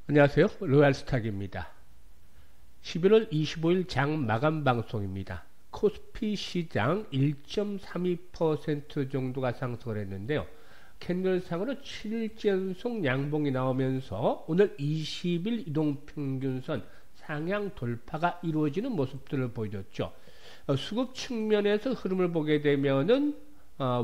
안녕하세요. 로얄스탁입니다. 11월 25일 장 마감 방송입니다. 코스피 시장 1.32% 정도가 상승을 했는데요. 캔들상으로 7일째 연속 양봉이 나오면서 오늘 20일 이동평균선 상향 돌파가 이루어지는 모습들을 보여줬죠. 수급 측면에서 흐름을 보게 되면은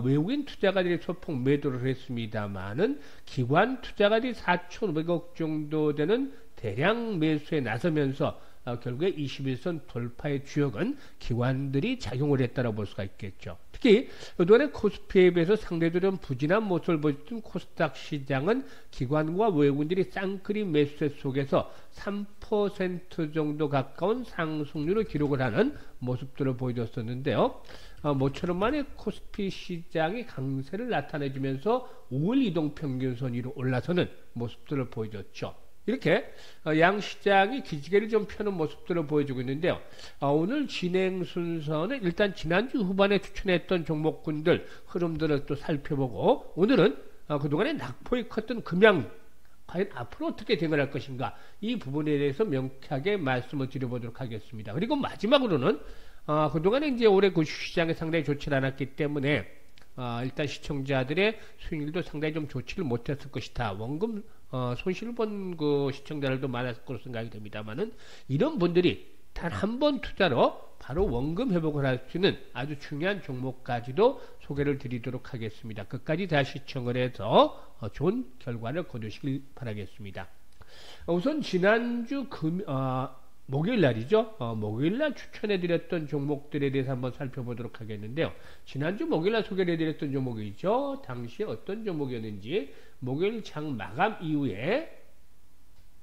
외국인 투자가들이 소폭 매도를 했습니다만은 기관 투자가들이 4,500억 정도 되는 대량 매수에 나서면서 결국에 21선 돌파의 주역은 기관들이 작용을 했다고 볼 수가 있겠죠. 특히 그동안에 코스피에 비해서 상대적으로 부진한 모습을 보였던 코스닥 시장은 기관과 외국인들이 쌍끌이 매수세 속에서 3% 정도 가까운 상승률을 기록을 하는 모습들을 보여줬었는데요. 모처럼 만에 코스피 시장이 강세를 나타내주면서 5일 이동평균선 위로 올라서는 모습들을 보여줬죠. 이렇게 양시장이 기지개를 좀 펴는 모습들을 보여주고 있는데요. 오늘 진행 순서는 일단 지난주 후반에 추천했던 종목군들 흐름들을 또 살펴보고, 오늘은 그동안에 낙폭이 컸던 금양 과연 앞으로 어떻게 대응할 것인가, 이 부분에 대해서 명쾌하게 말씀을 드려보도록 하겠습니다. 그리고 마지막으로는 그동안에 이제 올해 그 시장이 상당히 좋지 않았기 때문에 일단 시청자들의 수익률도 상당히 좀 좋지를 못했을 것이다. 원금 손실을 본 그 시청자들도 많았을 것으로 생각이 됩니다만은, 이런 분들이 단 한 번 투자로 바로 원금 회복을 할 수 있는 아주 중요한 종목까지도 소개를 드리도록 하겠습니다. 끝까지 다 시청을 해서 좋은 결과를 거두시길 바라겠습니다. 우선 지난주 목요일 날이죠. 목요일 날 추천해드렸던 종목들에 대해서 한번 살펴보도록 하겠는데요. 지난주 목요일 날 소개해드렸던 종목이죠. 당시에 어떤 종목이었는지 목요일 장 마감 이후에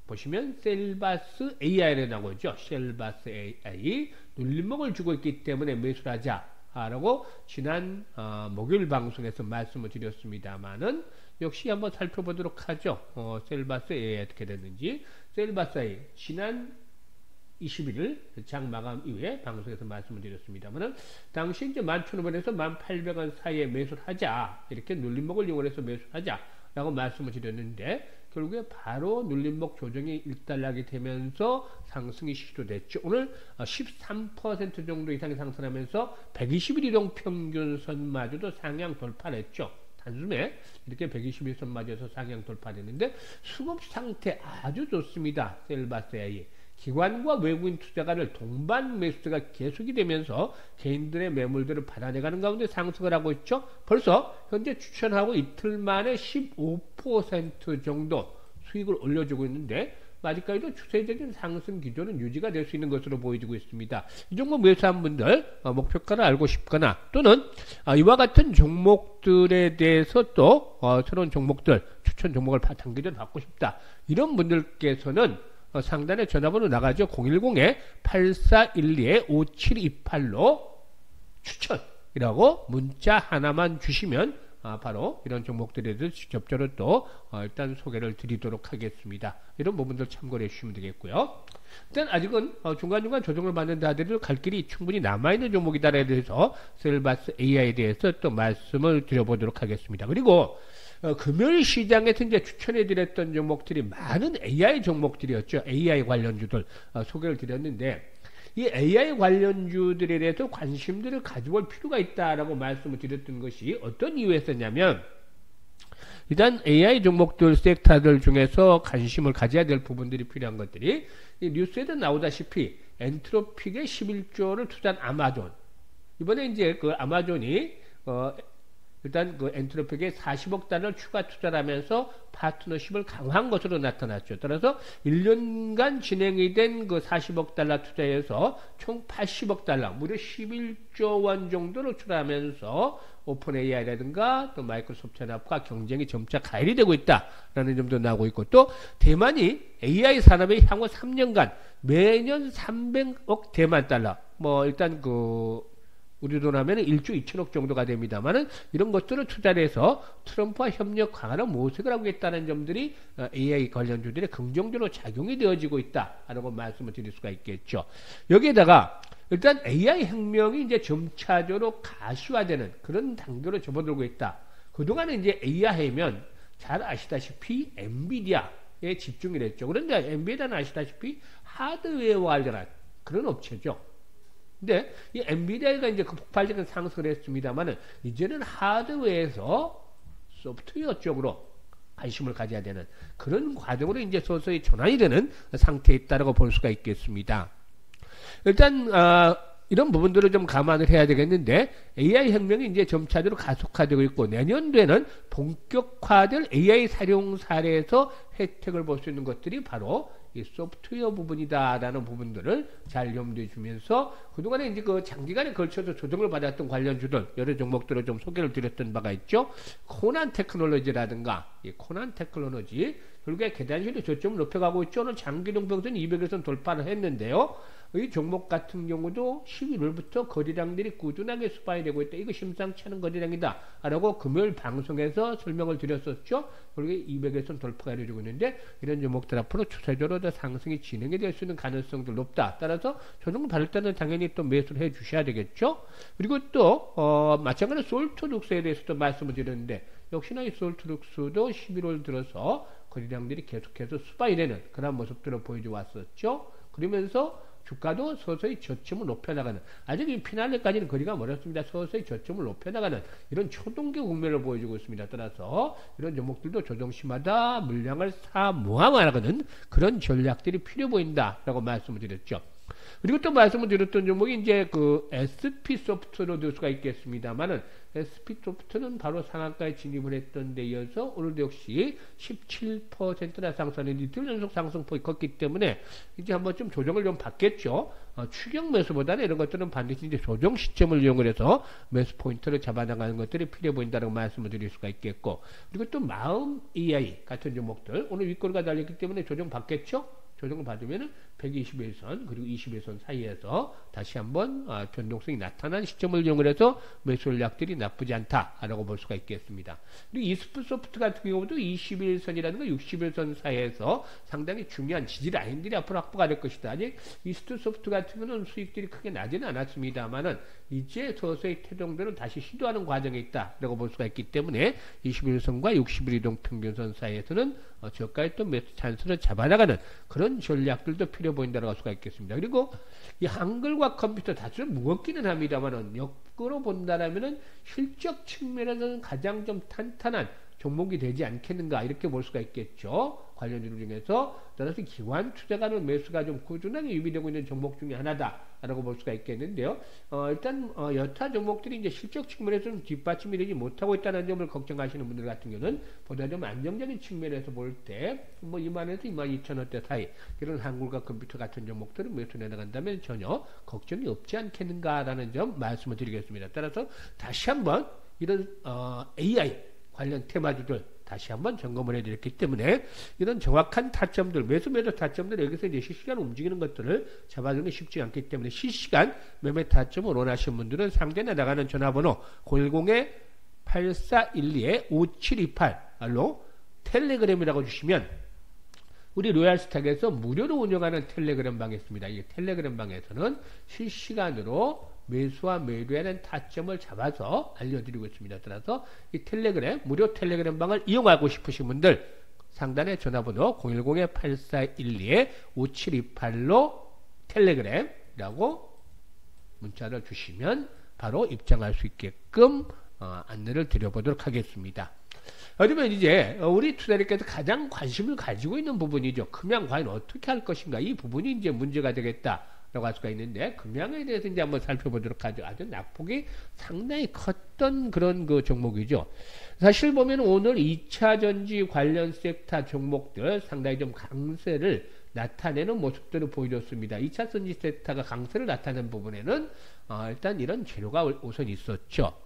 보시면 셀바스 AI를 나오죠. 셀바스 AI 눌림목을 주고 있기 때문에 매수를 하자라고 지난 목요일 방송에서 말씀을 드렸습니다만은, 역시 한번 살펴보도록 하죠. 셀바스 AI 어떻게 됐는지. 셀바스 AI 지난 21일 장 마감 이후에 방송에서 말씀을 드렸습니다만은, 당시 이제 11,500원에서 1,800원 사이에 매수를 하자, 이렇게 눌림목을 이용해서 매수를 하자라고 말씀을 드렸는데, 결국에 바로 눌림목 조정이 일단락이 되면서 상승이 시도됐죠. 오늘 13% 정도 이상이 상승하면서 120일 이동 평균선마저도 상향 돌파를 했죠. 단숨에 이렇게 121선 맞아서 상향 돌파됐는데, 수급 상태 아주 좋습니다. 셀바스 AI. 기관과 외국인 투자가를 동반 매수가 계속이 되면서 개인들의 매물들을 받아내가는 가운데 상승을 하고 있죠. 벌써 현재 추천하고 이틀 만에 15% 정도 수익을 올려주고 있는데, 아직까지도 추세적인 상승 기조는 유지가 될 수 있는 것으로 보여지고 있습니다. 이 종목 매수한 분들 목표가를 알고 싶거나, 또는 이와 같은 종목들에 대해서 또 새로운 종목들, 추천 종목을 단기전 받고 싶다, 이런 분들께서는 상단에 전화번호 나가죠. 010-8412-5728로 추천이라고 문자 하나만 주시면 바로 이런 종목들에 대해서 직접적으로 또 일단 소개를 드리도록 하겠습니다. 이런 부분들 참고를 해주시면 되겠고요. 일단 아직은 중간중간 조정을 받는 자들을 갈 길이 충분히 남아있는 종목이다에 대해서 셀바스 AI에 대해서 또 말씀을 드려보도록 하겠습니다. 그리고 금요일 시장에서 이제 추천해드렸던 종목들이 많은 AI 종목들이었죠. AI 관련주들 소개를 드렸는데, 이 AI 관련주들에 대해서 관심들을 가져볼 필요가 있다라고 말씀을 드렸던 것이 어떤 이유였었냐면, 일단 AI 종목들 섹터들 중에서 관심을 가져야 될 부분들이 필요한 것들이, 이 뉴스에도 나오다시피 엔트로픽에 11조를 투자한 아마존, 이번에 이제 그 아마존이 일단 그 엔트로픽에 40억 달러를 추가 투자를 하면서 파트너십을 강화한 것으로 나타났죠. 따라서 1년간 진행이 된 그 40억 달러 투자에서 총 80억 달러, 무려 11조 원 정도를 투자하면서 오픈 AI라든가 또 마이크로소프트 연합과 경쟁이 점차 가열이 되고 있다라는 점도 나오고 있고, 또 대만이 AI 산업의 향후 3년간 매년 300억 대만 달러, 뭐 일단 우리 돈 하면 1조 2천억 정도가 됩니다만은, 이런 것들을 투자를 해서 트럼프와 협력 강화를 모색을 하고 있다는 점들이 AI 관련주들의 긍정적으로 작용이 되어지고 있다라고 말씀을 드릴 수가 있겠죠. 여기에다가 일단 AI 혁명이 이제 점차적으로 가시화되는 그런 단계로 접어들고 있다. 그동안에 이제 AI 하면 잘 아시다시피 엔비디아, 엔비디아에 집중을 했죠. 그런데 엔비디아는 아시다시피 하드웨어와 관련한 그런 업체죠. 근데 이 엔비디아가 이제 그 폭발적인 상승을 했습니다만은 이제는 하드웨어에서 소프트웨어 쪽으로 관심을 가져야 되는 그런 과정으로 이제 서서히 전환이 되는 상태에 있다고 볼 수가 있겠습니다. 일단 이런 부분들을 좀 감안을 해야 되겠는데 AI 혁명이 이제 점차적으로 가속화되고 있고 내년도에는 본격화될 AI 사용 사례에서 혜택을 볼 수 있는 것들이 바로 이 소프트웨어 부분이다라는 부분들을 잘 염두에 두면서 그동안에 이제 그 장기간에 걸쳐서 조정을 받았던 관련주들 여러 종목들을 좀 소개를 드렸던 바가 있죠. 코난 테크놀로지라든가 이 코난 테크놀로지 결국에 계단식으로 저점을 높여가고 있죠. 오늘 장기동 평선 200에선 돌파를 했는데요. 이 종목 같은 경우도 11월부터 거래량들이 꾸준하게 수반이 되고 있다. 이거 심상치 않은 거래량이다 라고 금요일 방송에서 설명을 드렸었죠. 그리고 200에선 돌파가 이루어지고 있는데 이런 종목들 앞으로 추세적으로 더 상승이 진행이 될 수 있는 가능성도 높다. 따라서 저 정도 받을 때는 당연히 또 매수를 해 주셔야 되겠죠. 그리고 또 마찬가지로 솔트룩스에 대해서도 말씀을 드렸는데 역시나 이 솔트룩스도 11월 들어서 거래량들이 계속해서 수반이 되는 그런 모습들을 보여줘 왔었죠. 그러면서 주가도 서서히 저점을 높여나가는 아직 이 피날레까지는 거리가 멀었습니다. 서서히 저점을 높여나가는 이런 초동기 국면을 보여주고 있습니다. 따라서 이런 종목들도 조정시마다 물량을 모아나가는 그런 전략들이 필요 보인다라고 말씀을 드렸죠. 그리고 또 말씀을 드렸던 종목이 이제 그 SP소프트로 들 수가 있겠습니다만은 SP소프트는 바로 상한가에 진입을 했던 데 이어서 오늘도 역시 17%나 상승하는 이틀 연속 상승폭이 컸기 때문에 이제 한번 좀 조정을 좀 받겠죠. 추격 매수보다는 이런 것들은 반드시 이제 조정 시점을 이용을 해서 매수 포인트를 잡아나가는 것들이 필요해 보인다고 말씀을 드릴 수가 있겠고 그리고 또 마음 AI 같은 종목들 오늘 윗꼬리가 달렸기 때문에 조정 받겠죠. 조정을 받으면 121선 그리고 21선 사이에서 다시 한번 변동성이 나타난 시점을 이용을 해서 매수 전략들이 나쁘지 않다라고 볼 수가 있겠습니다. 그리고 이스프소프트 같은 경우도 21선이라든가 61선 사이에서 상당히 중요한 지지 라인들이 앞으로 확보가 될 것이다. 아직 이스프소프트 같은 경우는 수익들이 크게 나지는 않았습니다만은 이제 서서히 태동들은 다시 시도하는 과정에 있다라고 볼 수가 있기 때문에 21선과 61이동 평균선 사이에서는 저가의 또 매수 찬스를 잡아나가는 그런 전략들도 필요 보인다고 할 수가 있겠습니다. 그리고 이 한글과 컴퓨터 다소 무겁기는 합니다만은 역으로 본다라면은 실적 측면에서는 가장 좀 탄탄한 종목이 되지 않겠는가 이렇게 볼 수가 있겠죠. 관련주들 중에서 따라서 기관 투자가는 매수가 좀 꾸준하게 유비되고 있는 종목 중에 하나다라고 볼 수가 있겠는데요. 일단 여타 종목들이 이제 실적 측면에서 좀 뒷받침이 되지 못하고 있다는 점을 걱정하시는 분들 같은 경우는 보다 좀 안정적인 측면에서 볼 때 뭐 2만에서 22,000원대 사이 이런 한국과 컴퓨터 같은 종목들을 매수해 나간다면 전혀 걱정이 없지 않겠는가라는 점 말씀을 드리겠습니다. 따라서 다시 한번 이런 AI 관련 테마주들 다시 한번 점검을 해드렸기 때문에 이런 정확한 타점들, 매수 타점들 여기서 이제 실시간 움직이는 것들을 잡아주는 게 쉽지 않기 때문에 실시간 매매 타점을 원하시는 분들은 상단에 나가는 전화번호 010-8412-5728로 텔레그램이라고 주시면 우리 로얄스탁에서 무료로 운영하는 텔레그램 방이 있습니다. 이 텔레그램 방에서는 실시간으로 매수와 매도에 대한 타점을 잡아서 알려드리고 있습니다. 따라서 이 텔레그램, 무료 텔레그램 방을 이용하고 싶으신 분들 상단에 전화번호 010-8412-5728로 텔레그램이라고 문자를 주시면 바로 입장할 수 있게끔 안내를 드려보도록 하겠습니다. 그러면 이제 우리 투자자께서 가장 관심을 가지고 있는 부분이죠. 금양 과연 어떻게 할 것인가 이 부분이 이제 문제가 되겠다. 라고 할 수가 있는데 금양에 대해서 이제 한번 살펴보도록 하죠. 아주 낙폭이 상당히 컸던 그런 그 종목이죠. 사실 보면 오늘 2차 전지 관련 섹터 종목들 상당히 좀 강세를 나타내는 모습들을 보여줬습니다. 2차 전지 섹터가 강세를 나타낸 부분에는 일단 이런 재료가 우선 있었죠.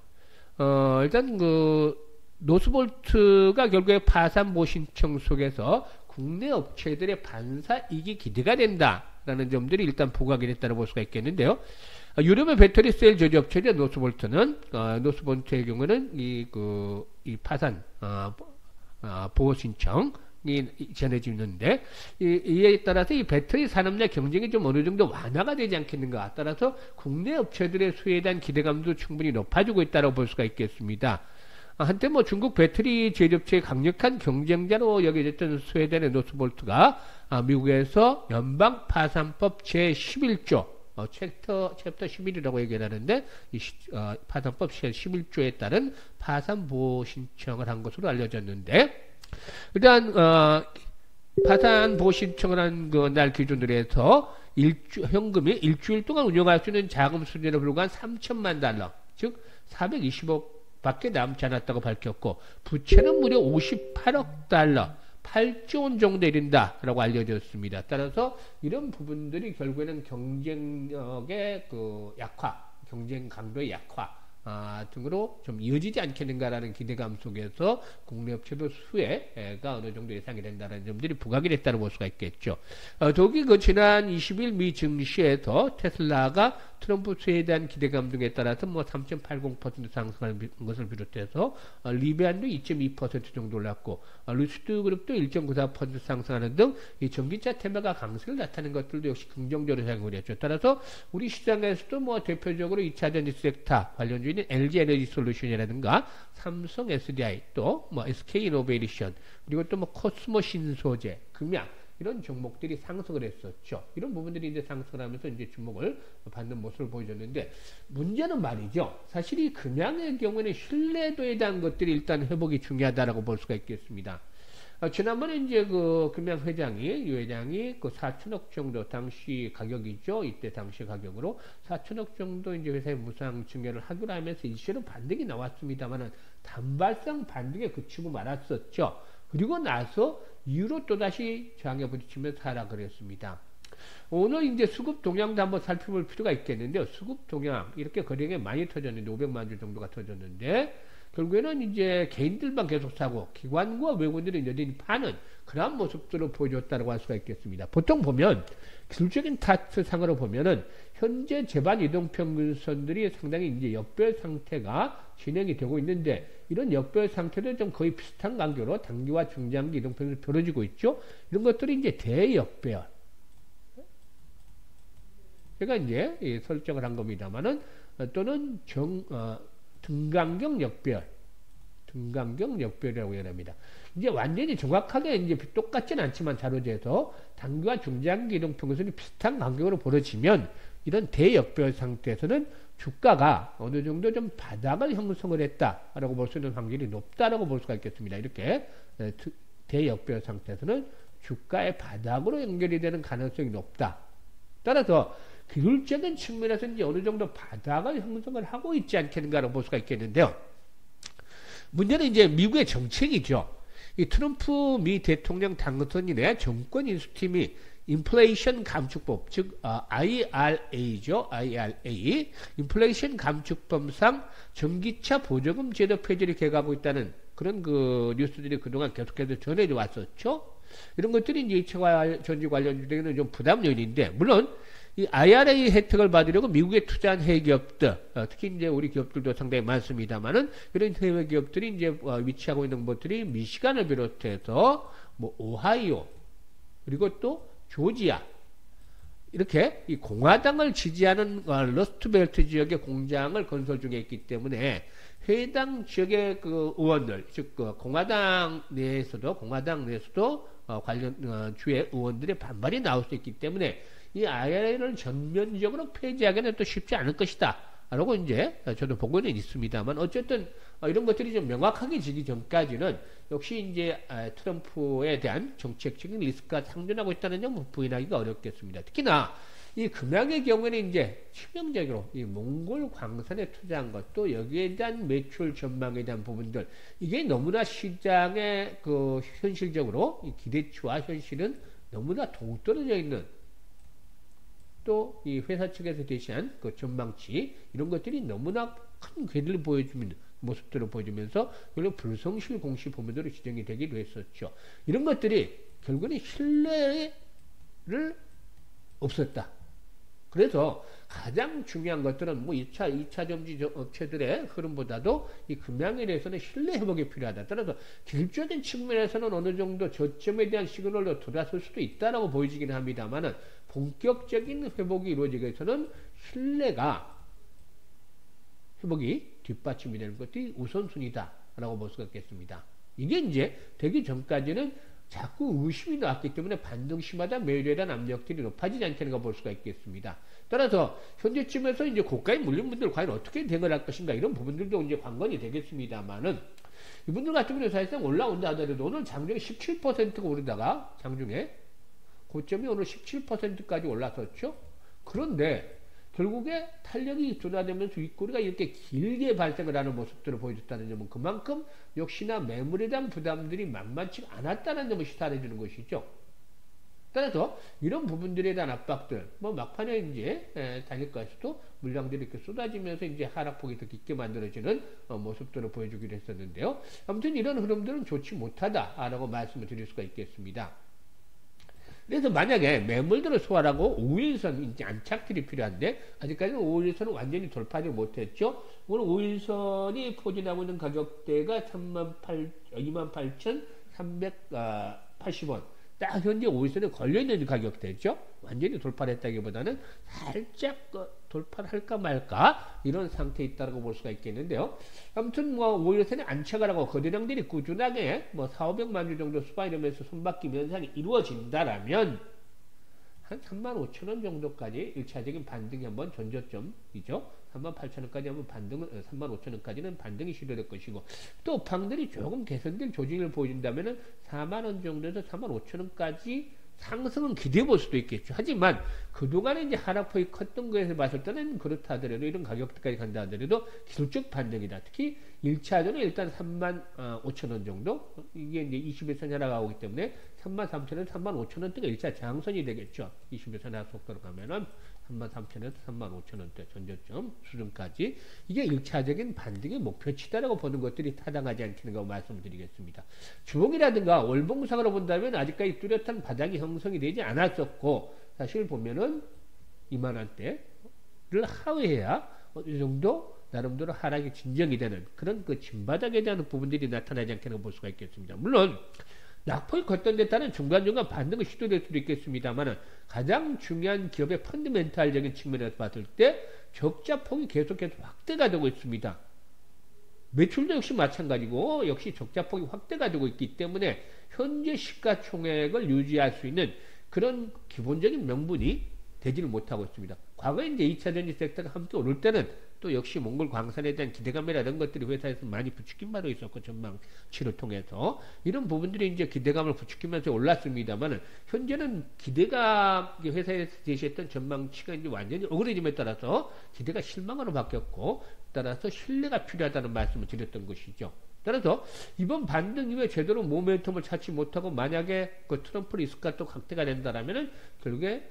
일단 그 노스볼트가 결국에 파산보 신청 속에서 국내 업체들의 반사이익이 기대가 된다라는 점들이 일단 부각이 됐다고 볼 수가 있겠는데요. 유럽의 배터리 셀 제조업체죠. 노스볼트는 노스볼트의 경우는 이 파산 보호 신청이 전해지는데 이에 따라서 이 배터리 산업 내 경쟁이 좀 어느 정도 완화가 되지 않겠는가. 따라서 국내 업체들의 수혜에 대한 기대감도 충분히 높아지고 있다고 볼 수가 있겠습니다. 한때 뭐 중국 배터리 제조업체의 강력한 경쟁자로 여겨졌던 스웨덴의 노스볼트가 미국에서 연방 파산법 제11조 챕터 11이라고 얘기를 하는데 파산법 제11조에 따른 파산 보호 신청을 한 것으로 알려졌는데 일단 파산 보호 신청을 한 그 날 기준으로 해서 현금이 일주일 동안 운영할 수 있는 자금 수준에 불과한 3천만 달러 즉 420억 밖에 남지 않았다고 밝혔고 부채는 무려 58억 달러 8조 원 정도 이른다라고 알려졌습니다. 따라서 이런 부분들이 결국에는 경쟁력의 그 약화, 경쟁 강도의 약화 등으로 좀 이어지지 않겠는가라는 기대감 속에서 국내 업체도 수혜가 어느 정도 예상이 된다는 점들이 부각이 됐다고 볼 수가 있겠죠. 더욱이 그 지난 20일 미 증시에서 테슬라가 트럼프 수혜에 대한 기대감 등에 따라서 뭐 3.80% 상승한 것을 비롯해서 리비안도 2.2% 정도 올랐고 루시드 그룹도 1.94% 상승하는 등 이 전기차 테마가 강세를 나타낸 것들도 역시 긍정적으로 작용을 했죠. 따라서 우리 시장에서도 뭐 대표적으로 2차전지 섹터 관련주인 LG 에너지 솔루션이라든가 삼성 SDI 또 뭐 SK 이노베이션 그리고 또 뭐 코스모 신소재 금양 이런 종목들이 상승을 했었죠. 이런 부분들이 이제 상승을 하면서 이제 주목을 받는 모습을 보여줬는데 문제는 말이죠. 사실 이 금양의 경우에는 신뢰도에 대한 것들이 일단 회복이 중요하다라고 볼 수가 있겠습니다. 지난번에 이제 그 금양 유 회장이 그 4천억 정도 당시 가격이죠. 이때 당시 가격으로 4천억 정도 이제 회사에 무상 증여를 하기로 하면서 일시로 반등이 나왔습니다만은 단발성 반등에 그치고 말았었죠. 그리고 나서 이후로 또다시 저항에 부딪히면서 하락을 했습니다. 오늘 이제 수급 동향도 한번 살펴볼 필요가 있겠는데요. 수급 동향 이렇게 거래량이 많이 터졌는데 500만 주 정도가 터졌는데 결국에는 이제 개인들만 계속 사고 기관과 외국인들은 여전히 파는 그런 모습들을 보여줬다고 할 수가 있겠습니다. 보통 보면 기술적인 차트상으로 보면은 현재 제반 이동평균선들이 상당히 이제 역별 상태가 진행이 되고 있는데 이런 역별 상태도 좀 거의 비슷한 간격으로 단기와 중장기 이동평균이 벌어지고 있죠. 이런 것들이 이제 대역별. 제가 이제 설정을 한 겁니다만은 또는 등간격 역별이라고 얘기합니다. 이제 완전히 정확하게 이제 똑같진 않지만 자료제에서 단기와 중장기 이동평균선이 비슷한 간격으로 벌어지면 이런 대역별 상태에서는 주가가 어느 정도 좀 바닥을 형성을 했다라고 볼 수 있는 확률이 높다라고 볼 수가 있겠습니다. 이렇게 대역별 상태에서는 주가의 바닥으로 연결이 되는 가능성이 높다. 따라서 기술적인 측면에서 이제 어느 정도 바닥을 형성을 하고 있지 않겠는가라고 볼 수가 있겠는데요. 문제는 이제 미국의 정책이죠. 이 트럼프 미 대통령 당선인의 정권 인수팀이 인플레이션 감축법, 즉 IRA죠. IRA, 인플레이션 감축법상 전기차 보조금 제도 폐지를 계획하고 있다는 그런 그 뉴스들이 그동안 계속해서 전해져 왔었죠. 이런 것들이 이제 2차 전지 관련주에게는 좀 부담 요인인데, 물론 이 IRA 혜택을 받으려고 미국에 투자한 해외 기업들, 특히 이제 우리 기업들도 상당히 많습니다만은 이런 해외 기업들이 이제 위치하고 있는 것들이 미시간을 비롯해서 뭐 오하이오 그리고 또 조지아 이렇게 이 공화당을 지지하는 러스트벨트 지역의 공장을 건설 중에 있기 때문에 해당 지역의 그 의원들, 즉 공화당 내에서도 관련 주의 의원들의 반발이 나올 수 있기 때문에 이 IRA를 전면적으로 폐지하기는 또 쉽지 않을 것이다. 라고 이제 저도 보고는 있습니다만 어쨌든 이런 것들이 좀 명확하게 지기 전까지는 역시 이제 트럼프에 대한 정책적인 리스크가 상존하고 있다는 점은 부인하기가 어렵겠습니다. 특히나 이 금양의 경우에는 이제 치명적으로 이 몽골 광산에 투자한 것도 여기에 대한 매출 전망에 대한 부분들 이게 너무나 시장의 그 현실적으로 이 기대치와 현실은 너무나 동떨어져 있는 또 이 회사 측에서 제시한 그 전망치 이런 것들이 너무나 큰 궤를 보여주는 모습들을 보여주면서 별로 불성실 공시 보면으로 지정이 되기도 했었죠. 이런 것들이 결국은 신뢰를 없었다. 그래서 가장 중요한 것들은 뭐 2차 전지 업체들의 흐름보다도 이 금양에 대해서는 신뢰 회복이 필요하다. 따라서 기술적인 측면에서는 어느 정도 저점에 대한 시그널로 돌아설 수도 있다라고 보여지긴 합니다만은 본격적인 회복이 이루어지기 위해서는 신뢰가 회복이 뒷받침이 되는 것이 우선순위다 라고 볼 수가 있겠습니다. 이게 이제 되기 전까지는 자꾸 의심이 나왔기 때문에 반등시마다 매일에 대한 압력들이 높아지지 않겠는가 볼 수가 있겠습니다. 따라서 현재쯤에서 이제 고가에 물린 분들 과연 어떻게 대응을 할 것인가 이런 부분들도 이제 관건이 되겠습니다만은 이분들 같은 경우는 사실상 올라온다 하더라도 오늘 장중에 17%가 오르다가 장중에 고점이 오늘 17%까지 올라섰죠. 그런데 결국에 탄력이 둔화되면서 윗꼬리가 이렇게 길게 발생을 하는 모습들을 보여줬다는 점은 그만큼 역시나 매물에 대한 부담들이 만만치 않았다는 점을 시사해 주는 것이죠. 따라서 이런 부분들에 대한 압박들, 뭐 막판에 이제 달릴까지도 물량들이 이렇게 쏟아지면서 이제 하락폭이 더 깊게 만들어지는 모습들을 보여주기로 했었는데요. 아무튼 이런 흐름들은 좋지 못하다라고 말씀을 드릴 수가 있겠습니다. 그래서 만약에 매물들을 소화하고 5일선 이제 안착들이 필요한데 아직까지는 5일선은 완전히 돌파하지 못했죠. 오늘 5일선이 포진하고 있는 가격대가 28,380원. 딱 현재 5일선에 걸려있는 가격대죠. 완전히 돌파를 했다기보다는 살짝 돌파를 할까 말까 이런 상태에 있다고 볼 수가 있겠는데요. 아무튼 뭐 5일선에 안착을 하고 거래량들이 꾸준하게 뭐 4,500만 주 정도 수반이면서 손바뀜 현상이 이루어진다라면 한 35,000원 정도까지 1차적인 반등이 한번 전저점이죠. 38,000원까지 한번 반등을 35,000원까지는 반등이 시도될 것이고 또 방들이 조금 개선된 조짐을 보여준다면은 4만원 정도에서 45,000원까지 상승은 기대해 볼 수도 있겠죠. 하지만 그동안에 이제 하락폭이 컸던 거에서 봤을 때는 그렇다 하더라도 이런 가격대까지 간다 하더라도 기술적 반등이다. 특히 1차전은 일단 35,000원 정도 이게 이제 21선 하락하고 있기 때문에 33,000원, 35,000원대가 1차 장선이 되겠죠. 21선 하락 속도로 가면은 33,000원에서 35,000원대 전저점 수준까지 이게 1차적인 반등의 목표치다라고 보는 것들이 타당하지 않겠는가 말씀을 드리겠습니다. 주봉이라든가 월봉상으로 본다면 아직까지 뚜렷한 바닥이 형성이 되지 않았었고 사실 보면은 2만원대를 하회해야 어느 정도 나름대로 하락이 진정이 되는 그런 그 진바닥에 대한 부분들이 나타나지 않겠는가 볼 수가 있겠습니다. 물론 낙폭이 컸던 데 따른 중간중간 반등을 시도될 수도 있겠습니다만 가장 중요한 기업의 펀드멘탈적인 측면에서 봤을 때 적자폭이 계속해서 확대가 되고 있습니다. 매출도 역시 마찬가지고 역시 적자폭이 확대가 되고 있기 때문에 현재 시가총액을 유지할 수 있는 그런 기본적인 명분이 되지를 못하고 있습니다. 과거에 이제 2차 전지 섹터가 함께 오를 때는 또 역시 몽골 광산에 대한 기대감이라는 것들이 회사에서 많이 부추긴 바도 있었고 전망치를 통해서 이런 부분들이 이제 기대감을 부추기면서 올랐습니다만 현재는 기대가 회사에서 제시했던 전망치가 이제 완전히 어그러짐에 따라서 기대가 실망으로 바뀌었고 따라서 신뢰가 필요하다는 말씀을 드렸던 것이죠. 따라서 이번 반등 이후에 제대로 모멘텀을 찾지 못하고 만약에 그 트럼프 리스크가 또 확대가 된다라면은 결국에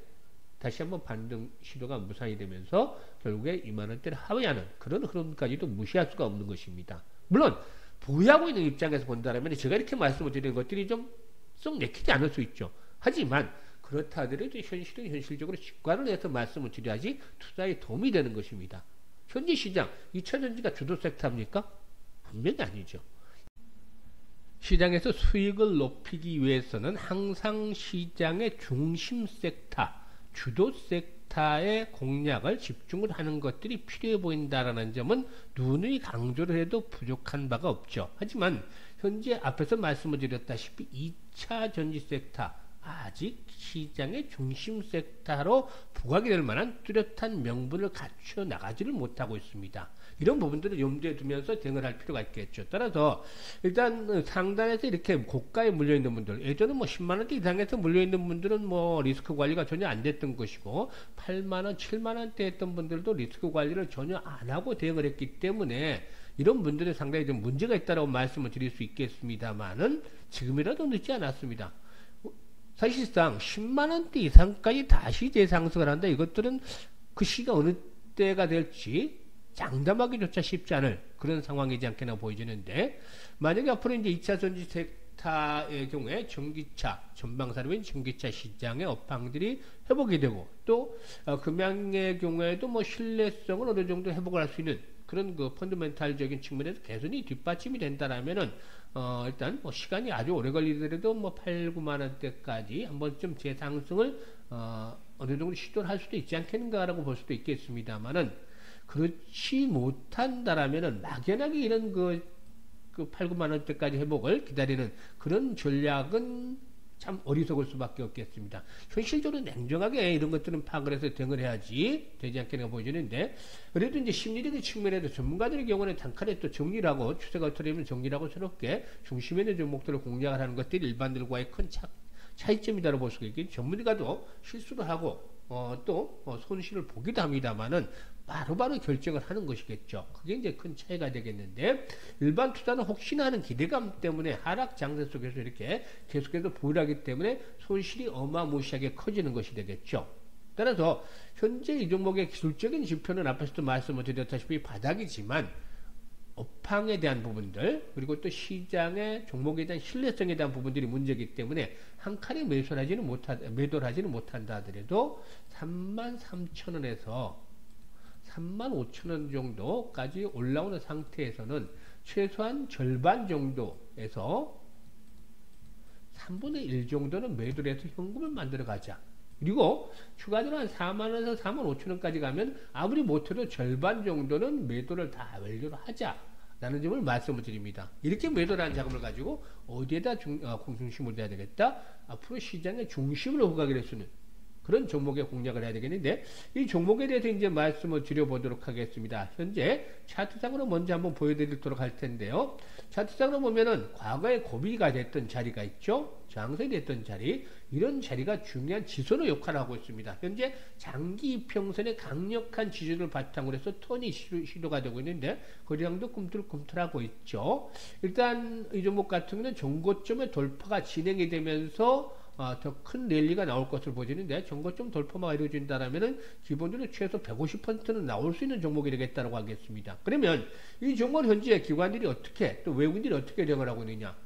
다시 한번 반등 시도가 무산이 되면서 결국에 2만원대를 하회하는 그런 흐름까지도 무시할 수가 없는 것입니다. 물론 보유하고 있는 입장에서 본다면 제가 이렇게 말씀을 드리는 것들이 좀 썩 내키지 않을 수 있죠. 하지만 그렇다 하더라도 현실은 현실적으로 직관을 해서 말씀을 드려야지 투자에 도움이 되는 것입니다. 현재 시장 2차전지가 주도 섹터입니까? 분명히 아니죠. 시장에서 수익을 높이기 위해서는 항상 시장의 중심 섹터 주도 섹터의 공략을 집중을 하는 것들이 필요해 보인다라는 점은 누누이 강조를 해도 부족한 바가 없죠. 하지만 현재 앞에서 말씀을 드렸다시피 2차 전지 섹터 아직 시장의 중심 섹터로 부각이 될 만한 뚜렷한 명분을 갖춰 나가지를 못하고 있습니다. 이런 부분들을 염두에 두면서 대응을 할 필요가 있겠죠. 따라서 일단 상단에서 이렇게 고가에 물려있는 분들 예전에 뭐 10만원대 이상에서 물려있는 분들은 뭐 리스크 관리가 전혀 안 됐던 것이고 8만원, 7만원대 했던 분들도 리스크 관리를 전혀 안 하고 대응을 했기 때문에 이런 분들은 상당히 좀 문제가 있다고 말씀을 드릴 수 있겠습니다만은 지금이라도 늦지 않았습니다. 사실상 10만원대 이상까지 다시 재상승을 한다. 이것들은 그 시가 어느 때가 될지 장담하기조차 쉽지 않을 그런 상황이지 않겠나 보여지는데 만약에 앞으로 이제 2차 전지 섹터의 경우에 전기차, 전방사료인 전기차 시장의 업황들이 회복이 되고 또 금양의 경우에도 뭐 신뢰성을 어느 정도 회복을 할 수 있는 그런 그 펀드멘탈적인 측면에서 개선이 뒷받침이 된다라면은 일단 뭐 시간이 아주 오래 걸리더라도 뭐 8, 9만 원대까지 한 번쯤 재상승을 어느 정도 시도를 할 수도 있지 않겠는가라고 볼 수도 있겠습니다만은 그렇지 못한다라면은 막연하게 이런 그 그 8, 9만 원대까지 회복을 기다리는 그런 전략은 참 어리석을 수밖에 없겠습니다. 현실적으로 냉정하게 이런 것들은 파악을 해서 대응을 해야지 되지 않겠는가 보여지는데, 그래도 이제 심리적인 측면에도 전문가들의 경우는 단칼에 또 정리라고, 추세가 어떻게 되면 정리라고 새롭게 중심에 있는 종목들을 공략을 하는 것들이 일반들과의 큰 차이점이다라고 볼 수가 있겠죠. 전문가도 실수를 하고 또 손실을 보기도 합니다만은 바로바로 결정을 하는 것이겠죠. 그게 이제 큰 차이가 되겠는데, 일반 투자는 혹시나 하는 기대감 때문에 하락 장세 속에서 이렇게 계속해서 보유하기 때문에 손실이 어마무시하게 커지는 것이 되겠죠. 따라서 현재 이 종목의 기술적인 지표는 앞에서도 말씀을 드렸다시피 바닥이지만 업황에 대한 부분들, 그리고 또 시장의 종목에 대한 신뢰성에 대한 부분들이 문제이기 때문에 한 칸에 매도를 하지는 못한다 하더라도 33,000원에서 35,000원 정도까지 올라오는 상태에서는 최소한 절반 정도에서 3분의 1 정도는 매도를 해서 현금을 만들어 가자. 그리고 추가적으로 한 4만원에서 45,000원까지 가면 아무리 못해도 절반 정도는 매도를 다 완료를 하자 라는 점을 말씀을 드립니다. 이렇게 매도를 한 자금을 가지고 어디에다 공중심을 둬야 되겠다? 앞으로 시장의 중심을 오가게 될 수 있는 그런 종목의 공략을 해야 되겠는데, 이 종목에 대해서 이제 말씀을 드려보도록 하겠습니다. 현재 차트상으로 먼저 한번 보여드리도록 할 텐데요. 차트상으로 보면은 과거에 고비가 됐던 자리가 있죠. 장세이 됐던 자리, 이런 자리가 중요한 지수로 역할을 하고 있습니다. 현재 장기 이평선의 강력한 지지를 바탕으로 해서 턴이 시도가 되고 있는데, 거래량도 꿈틀꿈틀하고 있죠. 일단 이 종목 같은 경우는 전고점의 돌파가 진행이 되면서 더 큰 랠리가 나올 것으로 보이는데, 전고점 돌파가 이루어진다면은 기본적으로 최소 150%는 나올 수 있는 종목이 되겠다고 하겠습니다. 그러면 이 종목은 현재 기관들이 어떻게, 또 외국인들이 어떻게 대응을 하고 있느냐?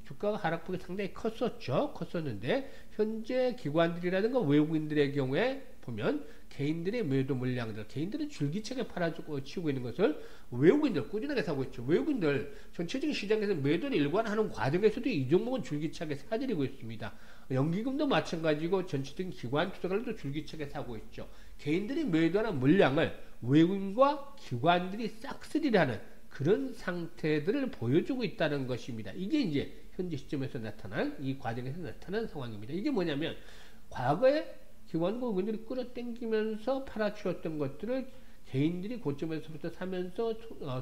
주가가 하락폭이 상당히 컸었는데, 현재 기관들이라든가 외국인들의 경우에 보면 개인들의 매도 물량들, 개인들은 줄기차게 팔아치우고 있는 것을 외국인들 꾸준하게 사고 있죠. 외국인들 전체적인 시장에서 매도를 일관하는 과정에서도 이 종목은 줄기차게 사들이고 있습니다. 연기금도 마찬가지고 전체적인 기관 투자가들도 줄기차게 사고 있죠. 개인들이 매도하는 물량을 외국인과 기관들이 싹쓸이를 하는 그런 상태들을 보여주고 있다는 것입니다. 이게 이제 현재 시점에서 나타난, 이 과정에서 나타난 상황입니다. 이게 뭐냐면, 과거에 기관과 외국인들이 끌어당기면서 팔아치웠던 것들을 개인들이 고점에서부터 사면서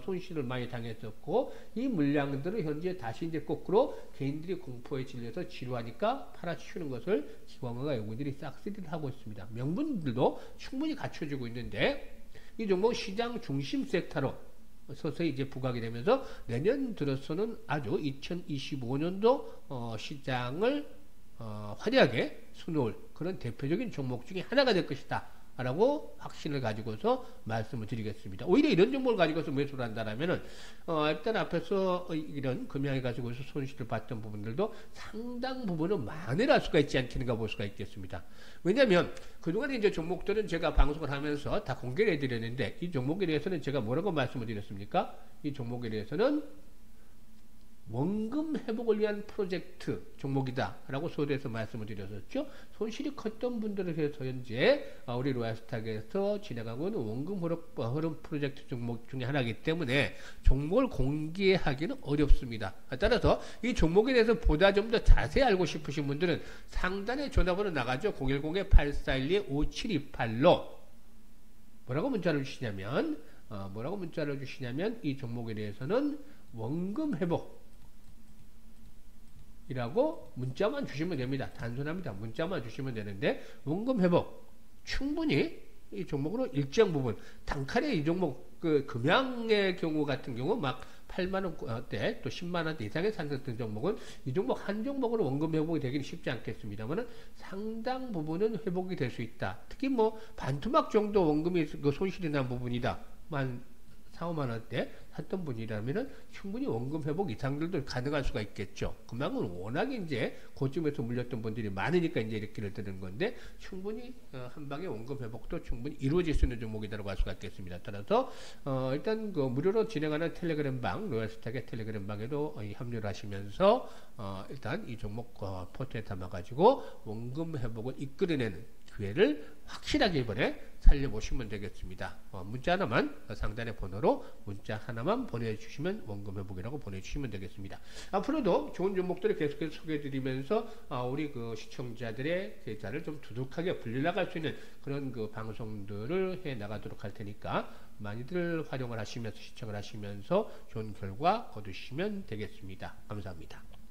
손실을 많이 당했었고, 이 물량들을 현재 다시 이제 거꾸로 개인들이 공포에 질려서 지루하니까 팔아치우는 것을 기관과 외국인들이 싹쓸이를 하고 있습니다. 명분들도 충분히 갖춰지고 있는데, 이 종목 시장 중심 섹터로 서서히 이제 부각이 되면서 내년 들어서는 아주 2025년도 시장을 화려하게 수놓을 그런 대표적인 종목 중에 하나가 될 것이다 라고 확신을 가지고서 말씀을 드리겠습니다. 오히려 이런 종목을 가지고서 매수를 한다라면은 일단 앞에서 이런 금양에 가지고서 손실을 봤던 부분들도 상당 부분은 만회할 수가 있지 않겠는가 볼 수가 있겠습니다. 왜냐하면 그동안 이제 종목들은 제가 방송을 하면서 다 공개를 해드렸는데, 이 종목에 대해서는 제가 뭐라고 말씀을 드렸습니까? 이 종목에 대해서는 원금 회복을 위한 프로젝트 종목이다 라고 소개해서 말씀을 드렸었죠. 손실이 컸던 분들에 대해서 현재 우리 로얄스탁에서 진행하고 있는 원금 흐름 프로젝트 종목 중에 하나이기 때문에 종목을 공개하기는 어렵습니다. 따라서 이 종목에 대해서 보다 좀 더 자세히 알고 싶으신 분들은 상단에 전화번호 나가죠. 010-8412-5728로 뭐라고 문자를 주시냐면 이 종목에 대해서는 원금 회복 이라고 문자만 주시면 됩니다. 단순합니다. 문자만 주시면 되는데, 원금 회복 충분히 이 종목으로 일정 부분, 단칼에 이 종목 그 금양의 경우 같은 경우 막 8만원대 또 10만원대 이상의 상승했던 종목은 이 종목 한 종목으로 원금 회복이 되기는 쉽지 않겠습니다만 상당 부분은 회복이 될 수 있다. 특히 뭐 반토막 정도 원금이 그 손실이 난 부분이다. 4, 5만원대 샀던 분이라면은 충분히 원금 회복 이상들도 가능할 수가 있겠죠. 그만큼 워낙에 이제 고점에서 물렸던 분들이 많으니까 이제 이렇게를 드는 건데, 충분히 한 방에 원금 회복도 충분히 이루어질 수 있는 종목이라고 할 수가 있겠습니다. 따라서 일단 그 무료로 진행하는 텔레그램 방, 로얄스탁의 텔레그램 방에도 합류를 하시면서 일단 이 종목 포트에 담아가지고 원금 회복을 이끌어내는 기회를 확실하게 이번에 살려보시면 되겠습니다. 문자 하나만 상단의 번호로 문자 하나만 하나만 보내주시면 원금 회복이라고 보내주시면 되겠습니다. 앞으로도 좋은 종목들을 계속해서 소개해드리면서 우리 그 시청자들의 계좌를 좀 두둑하게 불려나갈 수 있는 그런 그 방송들을 해 나가도록 할 테니까 많이들 활용을 하시면서 시청을 하시면서 좋은 결과 거두시면 되겠습니다. 감사합니다.